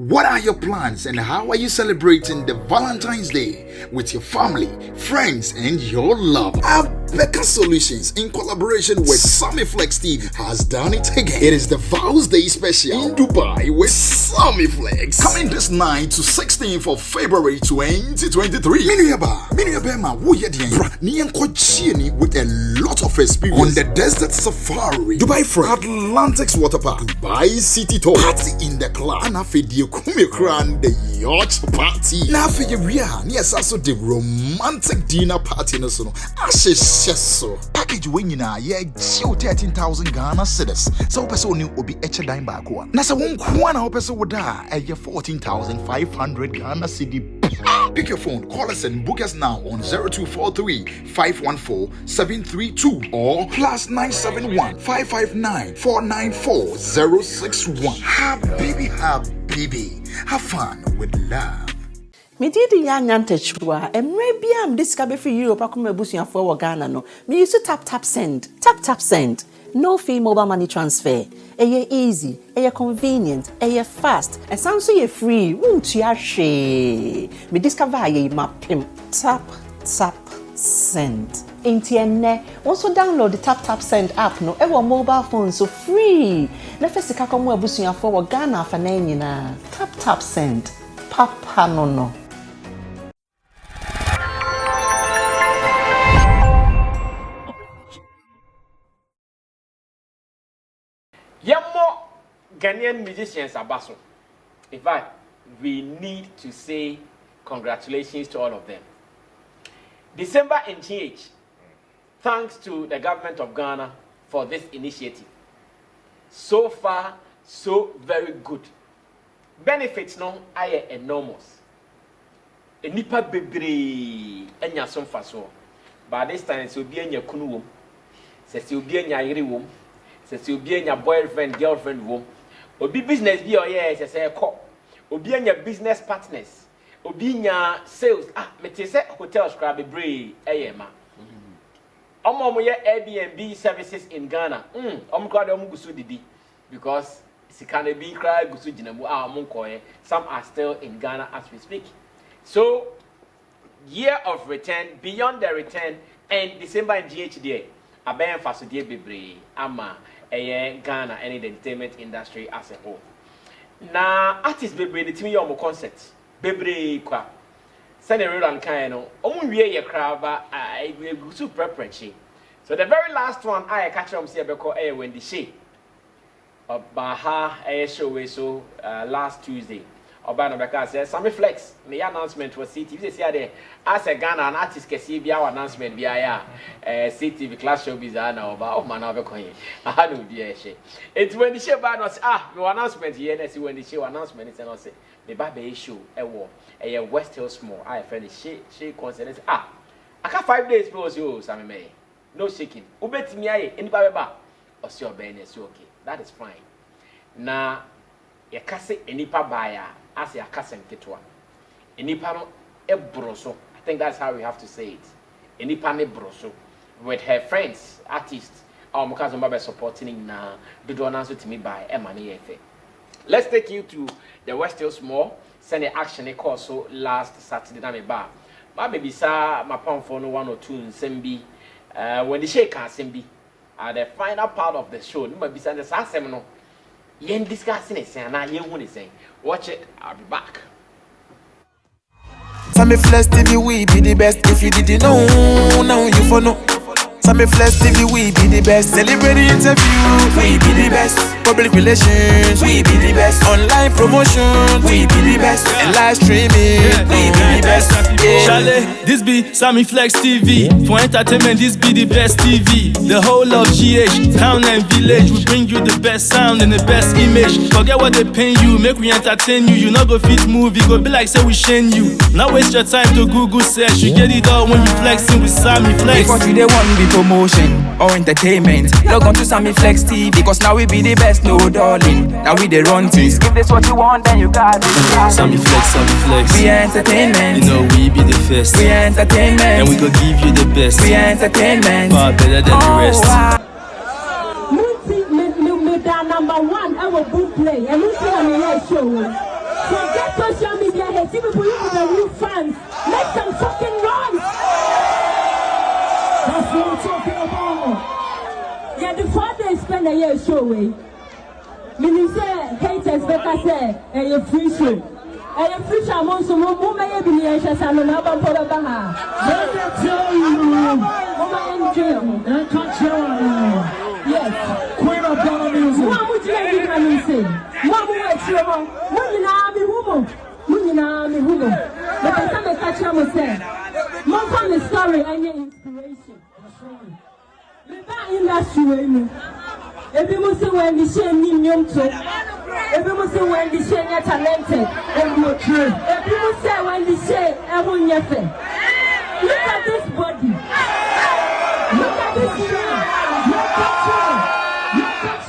What are your plans and how are you celebrating the Valentine's Day with your family, friends, and your love? Becca Solutions, in collaboration with Sammy Flex TV, has done it again. It is the Vows Day special in Dubai with Sammy Flex. Coming this 9 to 16th of February 2023. Miniaba, with a lot of experience on the desert safari, Dubai Front, Antics Water Park, Dubai City Tour, party in the club, and the yacht party. Now for you, yes, also the romantic dinner party. So package winning yeah, 13,000 Ghana cedis. So person new will be each dime back one. Nasa one kwana person would die at 14,500 Ghana cedi. Pick your phone, call us and book us now on 0243 514 732 or +971 559 494 061. Habibi, have fun with love. Me did young Antics and maybe I'm discovered for Europe. I come a bush for Ghana. No, me used to tap send. No fee mobile money transfer. Aye easy, aye convenient, aye fast, and sounds so free. Won't you Shay? Me discover aye mapim. Tap send. Intienne also download the tap send app no ever mobile phone so free. Na first ka come a bush for Ghana for na. Tap send. Papa no. Yamo Ghanaian musicians are basso. In fact, we need to say congratulations to all of them. December and GH, thanks to the government of Ghana for this initiative. So far, so very good. Benefits no are enormous. A nipa bebre enya som faso. By this time, so be enya kunu wom. Se obi enya yiri wom. Se obi enya boyfriend girlfriend wom. Obi business bi oye se ko. Obi enya business partners. Obi enya sales. Mete se hotels kra bebre eye ma. Omo ye Airbnb services in Ghana. Omo kwa de omo gusu didi because some are still in Ghana as we speak. So, year of return, beyond the return, and December and GHD, a ben fasodie bebre, ama, Ghana, and the entertainment industry as a whole. Now, artists bebre, the team yomo concerts, bebre kwa. Send a real and kind of, ye craba, I will super preference. So, the very last one I catch on here because Wendy Shay. Baha Showbiz so last Tuesday. Obana Beka says Sammy Flex. The announcement was CTV. Say there as a Ghana an artist can see our announcement via CTV class Showbiz na oba of man over coin. I don't be a Shay. It's when the Shay ban was no announcement here. Let's see when the Shay announcement is and say the baby show a war a West Hill small. I friend Shay concert. I got 5 days plus you Sammy May. No shaking. Ubet me aye anybody ba or see your business okay. That is fine. Na yakase enipa baya as yakase nketwa. Enipa no ebroso. I think that's how we have to say it. Enipa ne broso with her friends, artists. Our mukazo mba supporting na do announce to me by Emani Efe. Let's take you to the West Hill Small. Send the action course so last Saturday na me ba. Ma baby sa ma pam for no 1 or 2 nsembi. When the shake can sembi. The final part of the show, no be send the same no. Yen discussing it, and I hear what saying. Watch it, I'll be back. Sammy Flex TV, we be the best. If you didn't know, now you for know. Sammy Flex TV, we be the best. Celebrity interview, we be the best. Public relations, we be the best. Online promotion, we be the best. And live streaming, we be the best. Chalet, this be Sammy Flex TV. For entertainment, this be the best TV. The whole of GH, town and village, we bring you the best sound and the best image. Forget what they pay you, make we entertain you. You not go fit movie, go be like say we shame you. Now waste your time to Google search. You get it all when you flexing with Sammy Flex. If what you they want be promotion or entertainment, log on to Sammy Flex TV because now we be the best, no darling. Now we the run things. Give this what you want, then you got it. Sammy Flex. We entertainment. You know we be the first. We entertainment. And we go give you the best. We entertainment. Far better than the rest. Number one, I will book play. And you see I'm here show. So see people you with the new fans. Make some fucking noise. That's what I'm talking about. Yeah, the father spend a year show away. Meaning say haters better say a free show. A free show among some more may be near Shatta no album for the Baha. Let me tell you. Yes. Queen of Ghana music. What would you like to come and say? What would you like to but I can't catch them and say, Mom from the story and your inspiration. Industry. If you must say when the shame in young to, if you must say when the shame are talented, if you must say when the shame are on your face. Look at this body. Look at this hair. Look at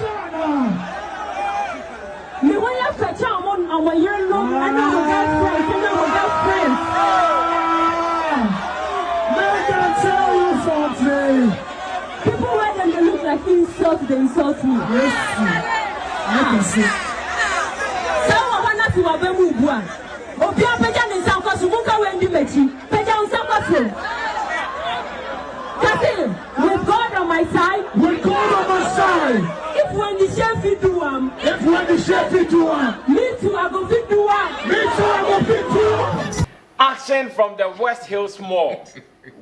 me when you fetch our year long, I know my girlfriend, I know my girlfriend. Let me tell you something. People when they look like insult, they insult me. Yes, I can see. Someone want to have a move one. Obi apeja ni sanko sumuka Wendy mechi. Peja unsanko so. Captain, with God on my side. With God on my side. If when the chef do me too I go fit do Action from the West Hills Mall.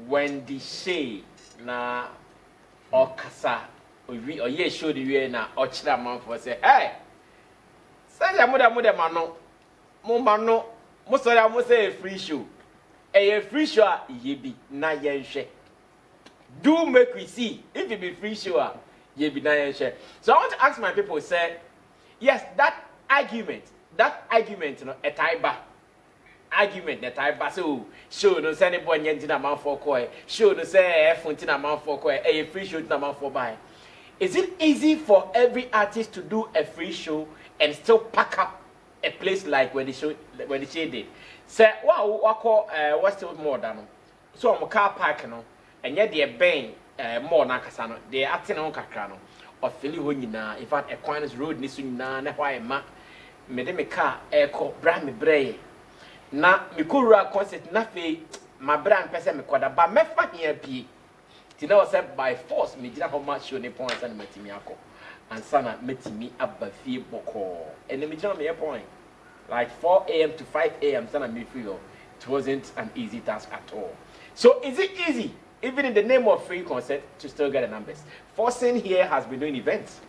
Wendy Shay na okasa owi oye show the way na ochira man for say hey say ya muda mano mo sorry mo say free show a free show ye bi na ye nhwe do make we see if it be free show ye bi na ye nhwe. So I want to ask my people say yes, that argument you know a taiba argument that I so show no say anybody ntina man for koi show no say fontina man for koi a free show na man for buy. Is it easy for every artist to do a free show and still pack up a place like when the show did? Say wow call what's still more than so I'm car park no and yet they bang more na kasa no they acting on kakra no or feel ho nyina in fact Aquinas road ni so nyina na why ma me de me car echo bra me brey na me kura concert na fe my brand person me kwada ba me fa here pie ti na say by force me gina how much show ne points and metimi akọ and sana metimi aba fie boko and me gina me point like 4 a.m. to 5 a.m. sana me feel it wasn't an easy task at all. So is it easy even in the name of free concert to still get the numbers? Forcing here has been doing events.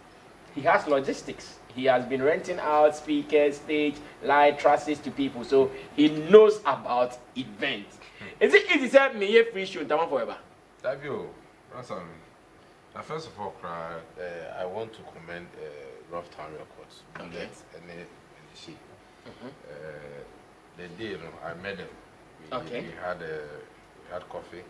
He has logistics. He has been renting out speakers, stage, light, trusses to people. So he knows about events. Is it easy to say me a free show in Tama forever? Thank you. Now, first of all, I want to commend Rough Town Records. Okay. The day I met them. We had coffee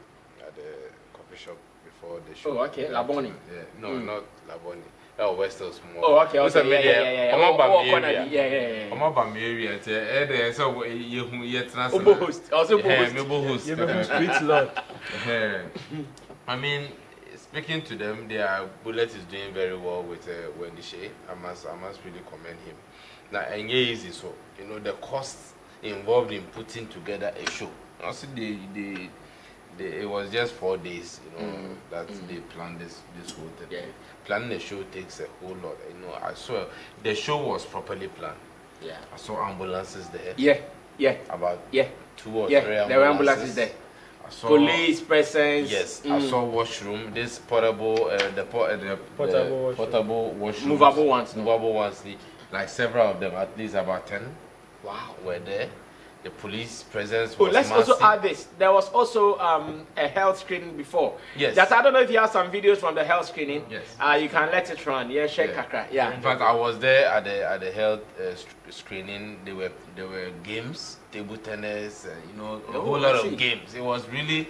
at the coffee shop before the show. Oh, okay. Laboni. Yeah. No, not Laboni. Oh, West Hills Mall. Oh, okay. Yeah. I'm about Yeah. area. So you host. Also host. Street lord. I mean, speaking to them, their bullet is doing very well with Wendy Shay. I must really commend him. Now, and easy so the costs involved in putting together a show. Also, it was just 4 days, that they planned this whole thing. Yeah. Planning a show takes a whole lot. I saw the show was properly planned. Yeah. I saw ambulances there. Yeah. About 2 or 3 ambulances. There were ambulances there. I saw police presence. Yes. I saw washroom. This portable, portable washroom. Movable ones. Like several of them, at least about 10. Wow. Were there. The police presence was let's massive. also add this. There was also a health screening before. Yes. That I don't know if you have some videos from the health screening. Yes. You can let it run. Yeah, Shay Kakra. Yeah. In fact, I was there at the health screening. There were games, table tennis, a whole lot of games. It was really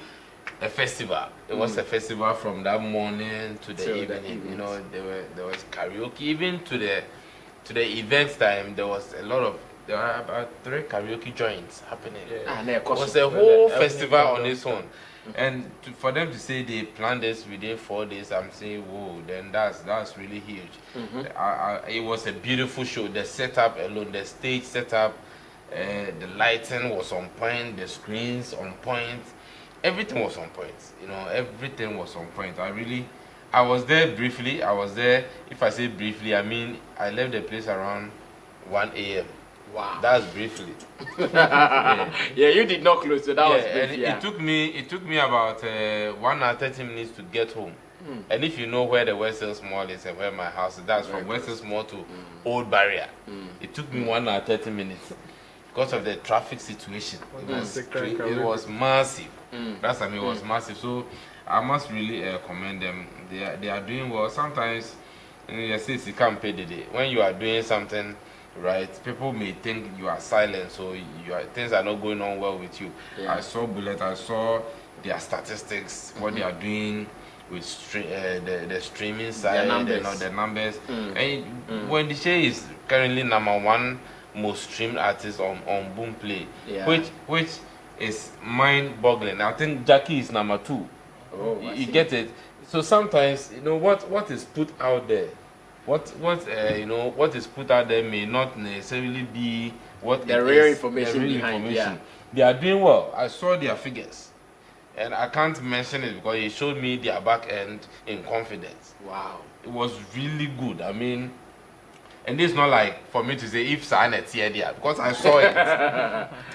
a festival. It was a festival from that morning to the evening. There was karaoke. Even to the event time, there was a lot of. There were about 3 karaoke joints happening. Yeah. It was a whole festival on its own. And for them to say they planned this within 4 days, I'm saying, whoa, then that's really huge. It was a beautiful show. The setup alone, the stage setup, The lighting was on point, the screens on point, everything was on point. You know, everything was on point. I was there briefly. I was there. If I say briefly, I mean I left the place around 1 a.m. Wow. That's briefly. Yeah, you did not close, so that was briefly. And it took me about 1 hour 30 minutes to get home. And if you know where the Western Mall is and where my house is, that's from Western Mall to Old Barrier. It took me 1 hour 30 minutes because of the traffic situation. It was massive. That's it was massive. So I must really commend them. They are doing well. Sometimes you say you can't pay the day. When you are doing something right, people may think you are silent, so things are not going on well with you. I saw Bullet, I saw their statistics, what they are doing with the streaming side, the numbers. And Wendy Shay is currently #1 most streamed artist on Boomplay, which is mind-boggling. I think Jackie is #2. Oh, you get it. So sometimes what is put out there. What is put out there may not necessarily be what the real information behind. Yeah. They are doing well. I saw their figures, and I can't mention it because it showed me their back end in confidence. Wow, it was really good. I mean, and it's not like for me to say if Sanet here there because I saw it.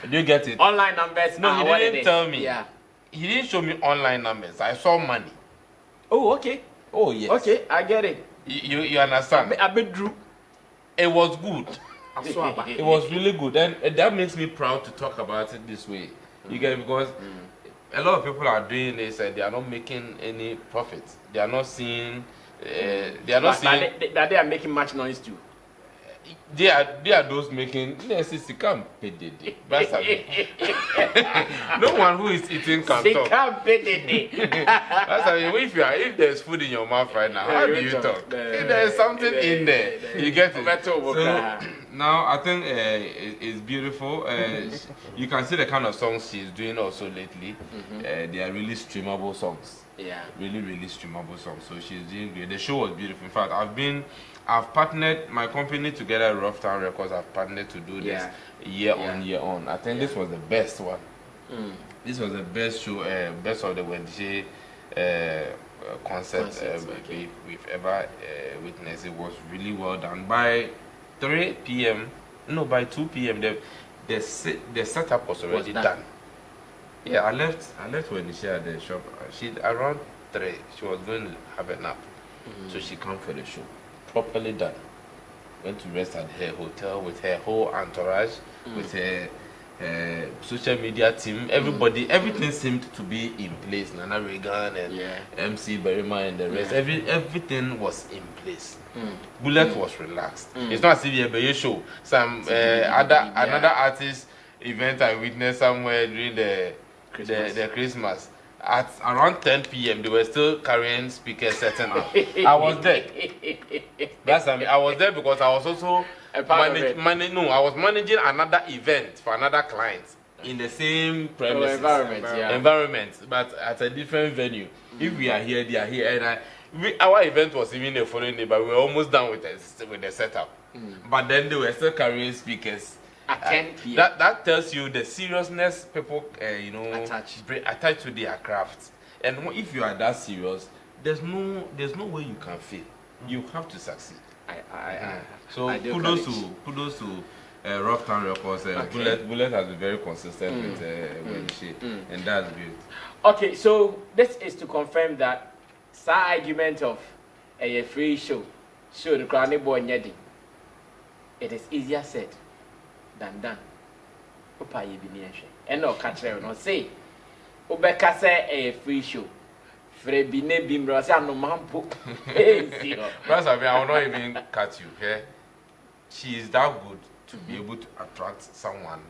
Do you get it? Online numbers. No, he didn't tell me. Yeah, he didn't show me online numbers. I saw money. Oh, okay. Oh, yes. Okay, I get it. You understand? I bit Drew. It was good. It was really good, and that makes me proud to talk about it this way. You get it? Because a lot of people are doing this and they are not making any profit. They are not seeing. They are not seeing that they are making much noise too. They are those making. No one who is eating can talk. If there's food in your mouth right now, how do you talk? If there's something in there, you get it. So now I think it's beautiful. You can see the kind of songs she's doing also lately. They are really streamable songs. Yeah. Really streamable songs. So she's doing great. The show was beautiful. In fact, I've partnered my company together, Rough Town Records. I've partnered to do this year on. I think this was the best one. This was the best show, best of the Wendy concert we've ever witnessed. It was really well done. By 3 p.m., no, by 2 p.m., the setup was already done. Yeah, I left Wendy at the shop. She around 3. She was going to have a nap, so she came for the show. Properly done. Went to rest at her hotel with her whole entourage, with her social media team. Everybody, everything seemed to be in place. Nana Reagan and MC Berima and the rest. Everything was in place. Bullet was relaxed. It's not as if you have show. Some another artist event I witnessed somewhere during the Christmas. At around 10 p.m., they were still carrying speakers setting up. I was there. I was there because I was also I was managing another event for another client in the same premises, environment, but at a different venue. If we are here, they are here. And our event was even the following day, but we were almost done with the setup. But then they were still carrying speakers. At 10 p.m. That tells you the seriousness people attach to their craft. And if you are that serious, there's no way you can fail. You have to succeed. So kudos to Rough Town Records. Bullet has been very consistent with Wendy, and that's good. Okay, so this is to confirm that argument of a free show the Crown Boy Nyedi. It is easier said than done. Opa ye bi ni and no catch no say obeka say a free show. Frebi ne bimro say no mampo. Because I will not even cut you here. She is that good to be able to attract someone,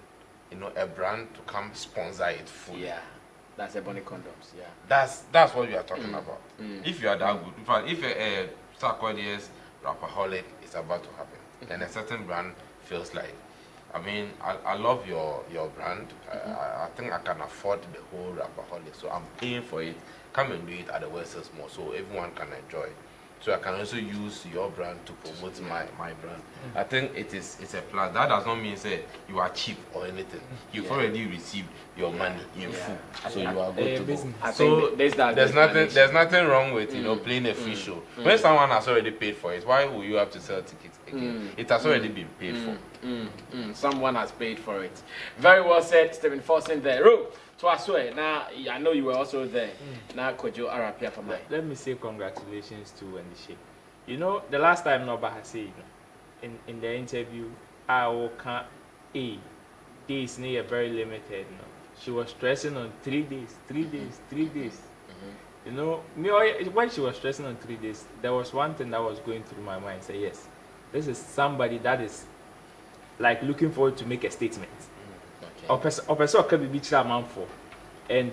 a brand to come sponsor it fully. Yeah. That's a bunny condoms, yeah. That's what we are talking about. If you are that good, in fact, if a Sarkodier's Rapaholic is about to happen, and a certain brand feels like, I mean, I love your brand. I think I can afford the whole Rapaholic, so I'm paying for it. Come and do it at the Western Mall so everyone can enjoy. so I can also use your brand to promote my brand. I think it's a plan. That does not mean say you are cheap or anything. You've already received your money in full, so you are good to go. So there's nothing wrong with playing a free show. When someone has already paid for it, why will you have to sell tickets again? It has already been paid for. Someone has paid for it. Very well said, Stephen Forsen there. To us, now I know you were also there. Now, could you RP from there? Let me say congratulations to Wendy Shay. You know, the last time Noba has said in the interview, I will count days near very limited. No? She was stressing on 3 days. You know, when she was stressing on 3 days, there was one thing that was going through my mind. Say, yes, this is somebody that is like looking forward to make a statement. Person can be amount for, and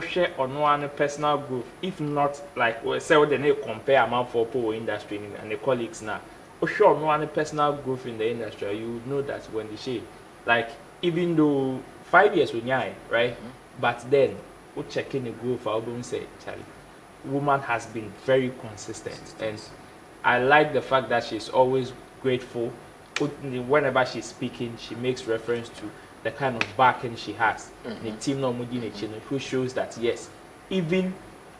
share on one personal growth. If not, like we say, they compare amount for poor industry and the colleagues now. Share on one personal growth in the industry, you would know that when they say, like, even though 5 years with Nyai, right? But then, we checking the growth. I wouldn't say, Charlie, woman has been very consistent, and I like the fact that she's always grateful. Whenever she's speaking, she makes reference to the kind of backing she has. The team who shows that yes, even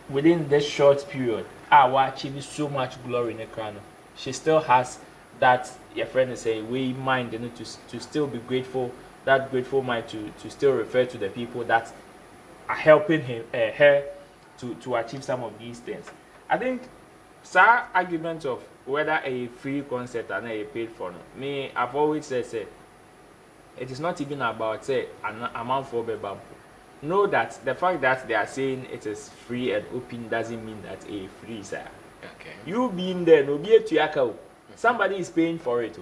within this short period, our achieving so much glory in the crown, she still has that, your friend is saying, we mind to still be grateful, that grateful mind to still refer to the people that are helping her to achieve some of these things. I think sir argument of whether a free concert and a paid for me, I've always said it is not even about say an amount for bamboo. Know that the fact that they are saying it is free and open doesn't mean that a free, sir. Okay. You being there, no be to yakao. Somebody is paying for it.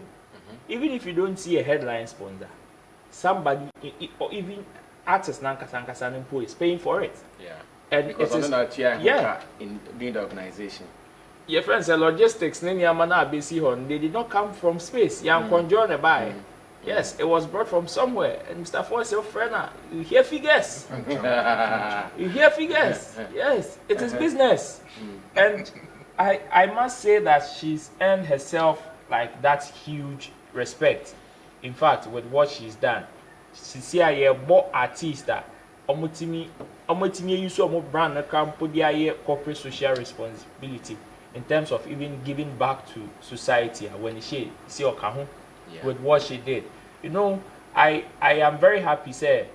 Even if you don't see a headline sponsor, somebody or even artist Nankasankasanimpo is paying for it. Yeah. And because it is in being the organization. Your friends say logistics, they did not come from space. Young conjoined by. Yes, it was brought from somewhere. And Mr. Ford said, Frenna, you hear figures. You hear figures. Yes, it is business. And I must say that she's earned herself like that huge respect. In fact, with what she's done. She's a more artist that omotimi use of brand account put the corporate social responsibility in terms of even giving back to society when she see Okahu. With what she did. You know, I am very happy, sir.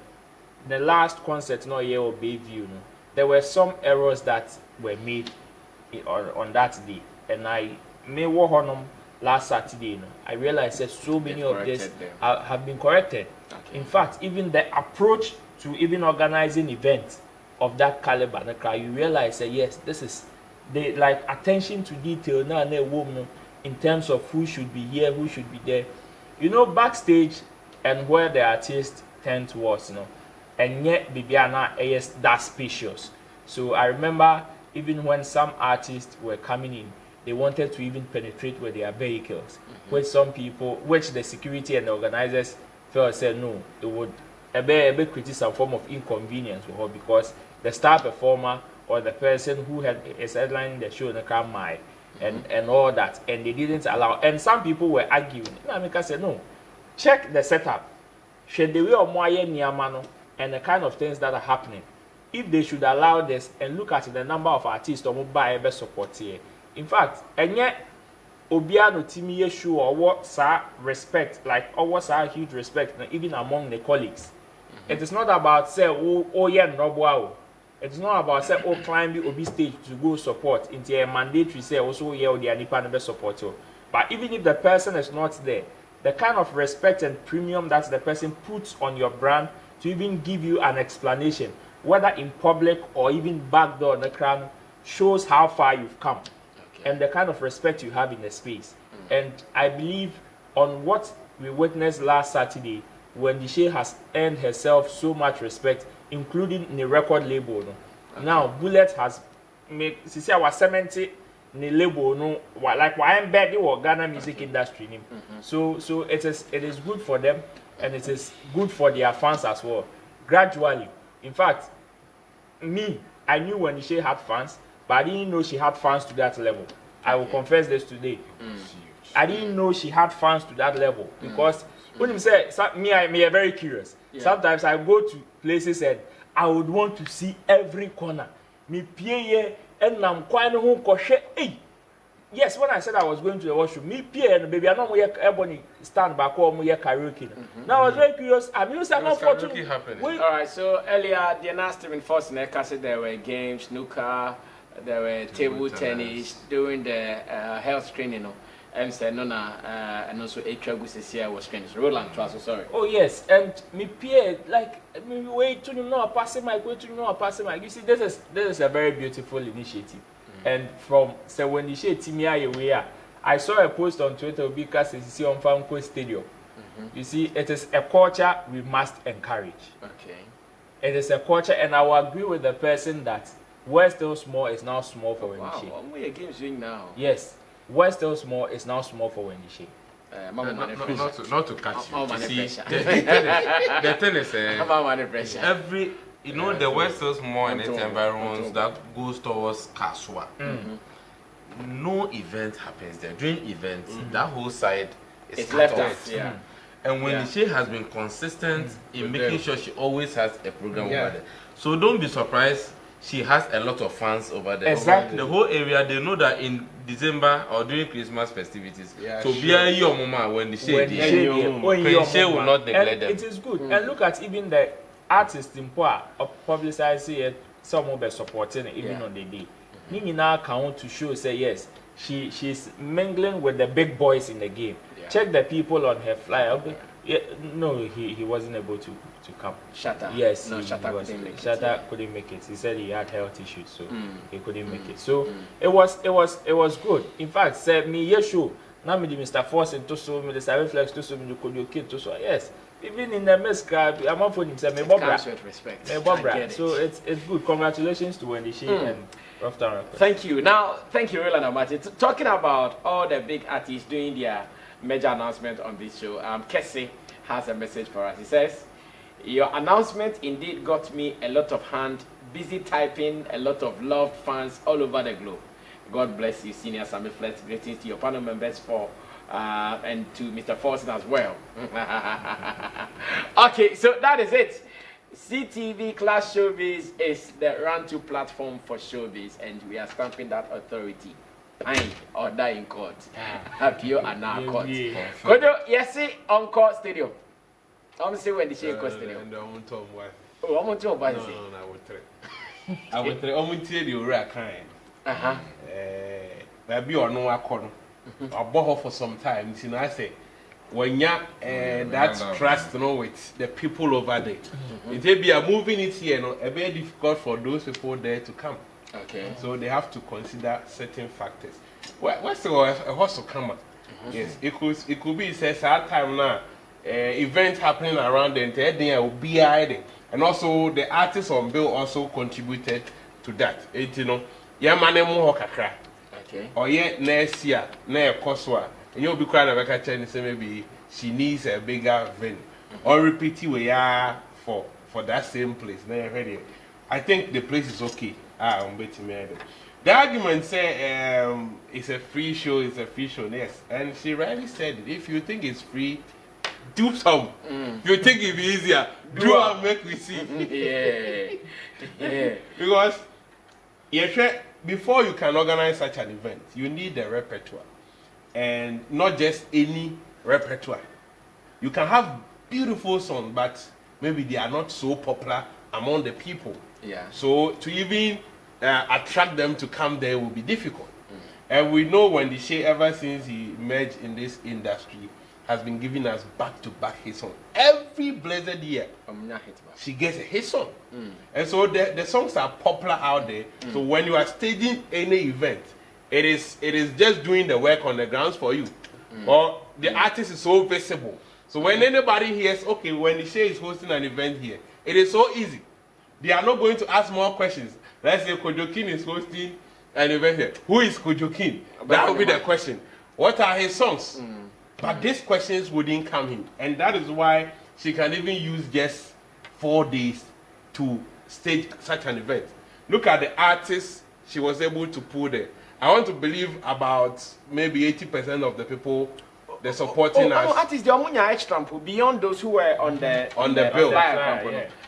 The last concert, no year or Bayview, there were some errors that were made on that day. And I may walk on them last Saturday. I realized that so many of this have been corrected. Okay. In fact, even the approach to even organizing events of that caliber, you realize that yes, this is the like attention to detail now in terms of who should be here, who should be there. You know, backstage and where the artist tend towards, and yet Bibiana is that spacious. So I remember even when some artists were coming in, they wanted to even penetrate with their vehicles, which some people, which the security and the organizers felt said no, it would create some form of inconvenience for her because the star performer or the person who is headlining the show in the car and all that, and they didn't allow. And some people were arguing. Namika said, no, check the setup. Should they wear more and the kind of things that are happening? If they should allow this and look at the number of artists who buy best support here. In fact, and yet, Obiano Timi show or what respect, like or what's our huge respect, even among the colleagues. It is not about say no. It's not about say climb the OB stage to go support into a mandatory say also the Nipa support you. But even if the person is not there, the kind of respect and premium that the person puts on your brand to even give you an explanation, whether in public or even backdoor in the crowd, shows how far you've come and the kind of respect you have in the space. And I believe on what we witnessed last Saturday, when Shay has earned herself so much respect, including in the record label. Now, Bullet has made, since I was 70, the label, like why I'm back in the Ghana music industry. So it is good for them, and it is good for their fans as well. Gradually, in fact, I knew when Shay had fans, but I didn't know she had fans to that level. I will confess this today. I didn't know she had fans to that level because when you say me, I'm very curious. Yeah. Sometimes I go to places and I would want to see every corner. Me pie and I'm quite home hey. Yes, when I said I was going to the washroom, me pie and baby, I know we everybody stand back home we karaoke. Now I was very curious. I'm used to not fortunate. All right, so earlier the announcement reinforced in the said there were games, snooker, there were table tennis during the health screening. And said no, and also a tragus this year was screening. So Roland, so sorry. Oh yes, and me peer like me wait to know a passing mic, wait to know a passing mic. You see, this is a very beautiful initiative. And from say when the Shay team here, I saw a post on Twitter because it's on Famco Stadium. You see, it is a culture we must encourage. Okay. It is a culture, and I will agree with the person that where still small is now small for Wendy Shay. Wow, what are games doing now? Yes. Where still small is now small for Wendy Shay. Not to catch you. See, the thing is, every the West still small in its environments that goes towards Kaswa. No event happens there. During events, that whole side is left out. Yeah. And when the Shay has been consistent in making sure she always has a program over there. So don't be surprised. She has a lot of fans over there. Exactly. The whole area, they know that in December or during Christmas festivities, so be a your mama when the Shay will not neglect them. It is good. And look at even the artists in Poa publicizing it, some will be supporting it even on the day. Nini now count to show say yes, she's mingling with the big boys in the game. Check the people on her flyer. Yeah, no, he wasn't able to come. Shatta. Yes, no, Shatta couldn't make it. Shatta couldn't make it. He said he had health issues, so he couldn't make it. So it was good. In fact, said me show. Now me the Mr. Force to so me the Sammy Flex to so me the Kodio Kid to so yes. Even in the mess card, I'm up for him. Say me Bobra. Respect. Me Bobra. So it's good. Congratulations to Wendy Shay and Rough Town. Thank you. Now, thank you, Roland Amati. Talking about all the big artists doing their major announcement on this show. Kessie has a message for us. He says, your announcement indeed got me a lot of hand, busy typing, a lot of loved fans all over the globe. God bless you, Senior Sammy Flex. Greetings to your panel members and to Mr. Forson as well. Okay, so that is it. CTV Class Showbiz is the run-to platform for Showbiz, and we are stamping that authority. Pine or die in court. Appeal and now court. Yes, on court stadium. I'm saying when the Shay court stadium. Oh, I'm on top of it. I would tell you, right? Kind. Maybe or no, I couldn't. I bought her for some time. You know, I say, when you that trust, with the people over there, it may be a moving it here, a very difficult for those people there to come. Okay. So they have to consider certain factors. What's a horse to come up? Yes, it could be says our time now. Events happening around the entire day will be hiding, and also the artists on bill also contributed to that. Yeah, man, kakra. Okay. Or yet next year, near Koswa, and you'll be crying about Chinese. Maybe she needs a bigger venue, or repeat we are for that same place. I think the place is okay. I'm betting me. The argument say it's a free show, yes. And she rightly said it. If you think it's free, do some. If you think it'll be easier, do and make we see. Yeah. Because before you can organize such an event, you need a repertoire. And not just any repertoire. You can have beautiful songs, but maybe they are not so popular among the people. Yeah. So to even attract them to come there will be difficult. And we know when the Shay, ever since he emerged in this industry, has been giving us back-to-back hit song. Every blessed year, she gets a hit song. And so the songs are popular out there. So when you are staging any event, it is just doing the work on the grounds for you. Or the artist is so visible. So when anybody hears, okay, when the Shay is hosting an event here, it is so easy. They are not going to ask more questions. Let's say Kojokin is hosting an event here. Who is Kojokin? That will be the question. What are his songs? But these questions wouldn't come in. And that is why she can even use just 4 days to stage such an event. Look at the artists she was able to pull there. I want to believe about maybe 80% of the people they're supporting us. Artists, the Omunya extra beyond those who were on the bill.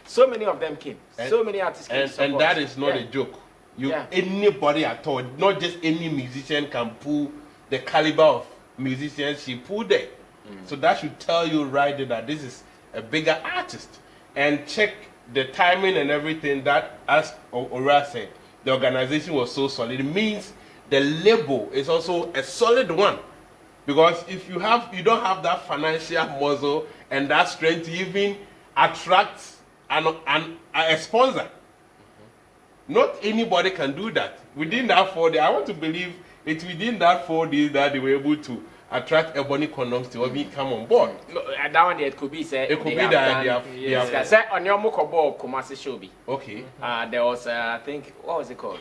So many of them came. So many artists came. And that is not a joke. Anybody at all, not just any musician can pull the caliber of musicians she pulled there. So that should tell you right there that this is a bigger artist. And check the timing and everything that, as Ora said, the organization was so solid. It means the label is also a solid one. Because if you don't have that financial muscle and that strength to even attract a sponsor. Not anybody can do that. Within that 4 days, I want to believe it's within that 4 days that they were able to attract Ebony Condoms to even come on board. No, that one it could be said. It could be that they have. Say on your Mokobo Kumasi Showbiz. Okay. There was I think what was it called?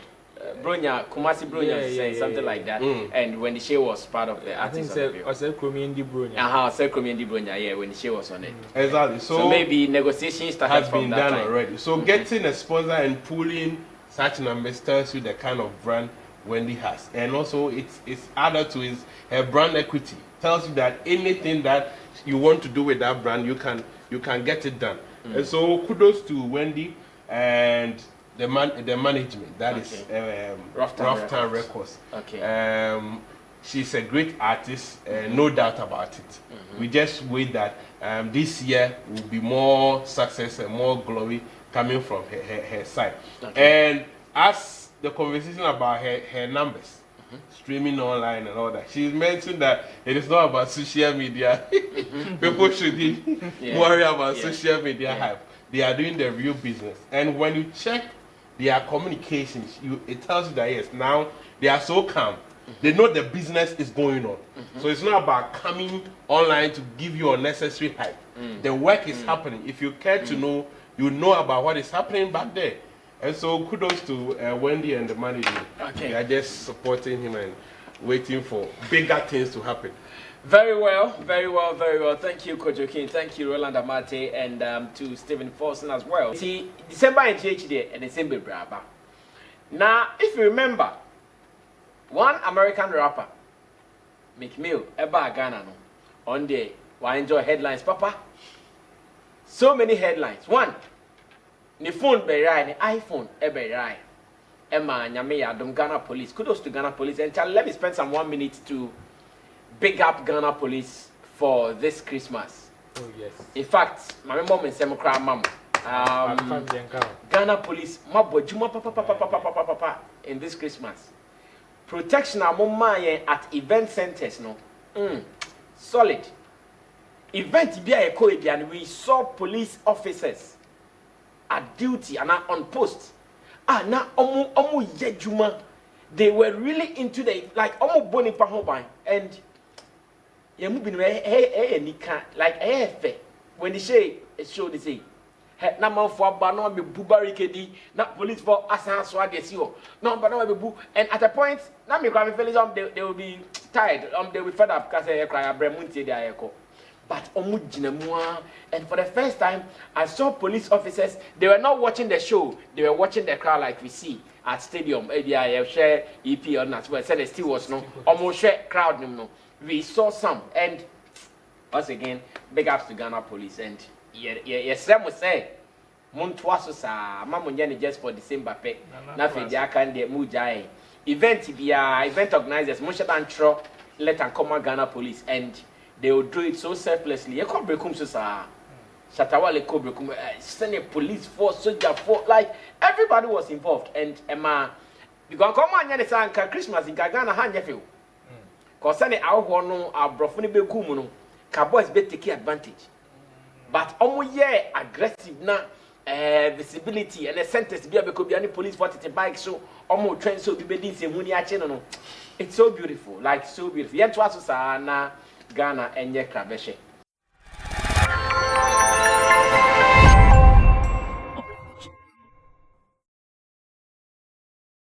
Kumasi Bronya, something like that. And when the Shay was part of the artist, I said Community Bronya. Yeah, when the Shay was on it. Exactly. So maybe negotiations started has been done already. So getting a sponsor and pulling such numbers tells you the kind of brand Wendy has, and also it's added to her brand equity. Tells you that anything that you want to do with that brand, you can get it done. And so kudos to Wendy and the management. That is Rough Time Records. Okay. She's a great artist, no doubt about it. We just wait that this year will be more success and more glory coming from her side. Okay. And as the conversation about her numbers, streaming online and all that, she mentioned that it is not about social media. People shouldn't worry about social media hype. They are doing the real business. And when you check their communications, it tells you that yes, now they are so calm. They know the business is going on. So it's not about coming online to give you unnecessary hype. The work is happening. If you care to know, you know about what is happening back there. And so kudos to Wendy and the management. Okay. They are just supporting him and waiting for bigger things to happen. Very well. Thank you, Kojokin. Thank you, Roland Amate, and to Stephen Forson as well. See, December and GHD and December Braba. Now, if you remember, one American rapper, McMill, Eba Ghana, on the why enjoy headlines, Papa. So many headlines. One, the phone be right, the iPhone be right. Emma Nyame Adom Ghana Police. Kudos to Ghana Police. And let me spend some 1 minute to big up Ghana Police for this Christmas. Oh yes. In fact, my mom and Sam cry mama. Ghana Police in this Christmas. Protection at event centers no. Solid. Event and we saw police officers at duty and on post. Now they were really into the like and like when they say show they say na man for ba no be bu barricade na police for asan so agesi ho no but no be bu and at a point na me cry feelings they will be tired they will fed up because cry abremuntie dey ayeko but omu ginamua and for the first time I saw police officers. They were not watching the show, they were watching the crowd like we see at stadium ABI share EP or not well said there still was no almost share crowd no we saw some and once again big ups to Ghana Police and yes some say Montwaso sa mamunya just for December pay na fe dia kan de mujai event organizers Moshadan let and come Ghana Police and they will do it so selflessly. You can't break so sa Shatta wale ko break send a police force, soldier force, like everybody was involved and Emma because come on nyane sa nka Christmas in Ghana ha nya feel. Cause send awo no abrofo ne be gu mu no ka boys be take advantage. But omo ye aggressive na visibility and a sentence be because any police for the bike so omo train so be din se huni ache no. It's so beautiful, like so beautiful. Yen to aso sa na Ghana enye krabeshe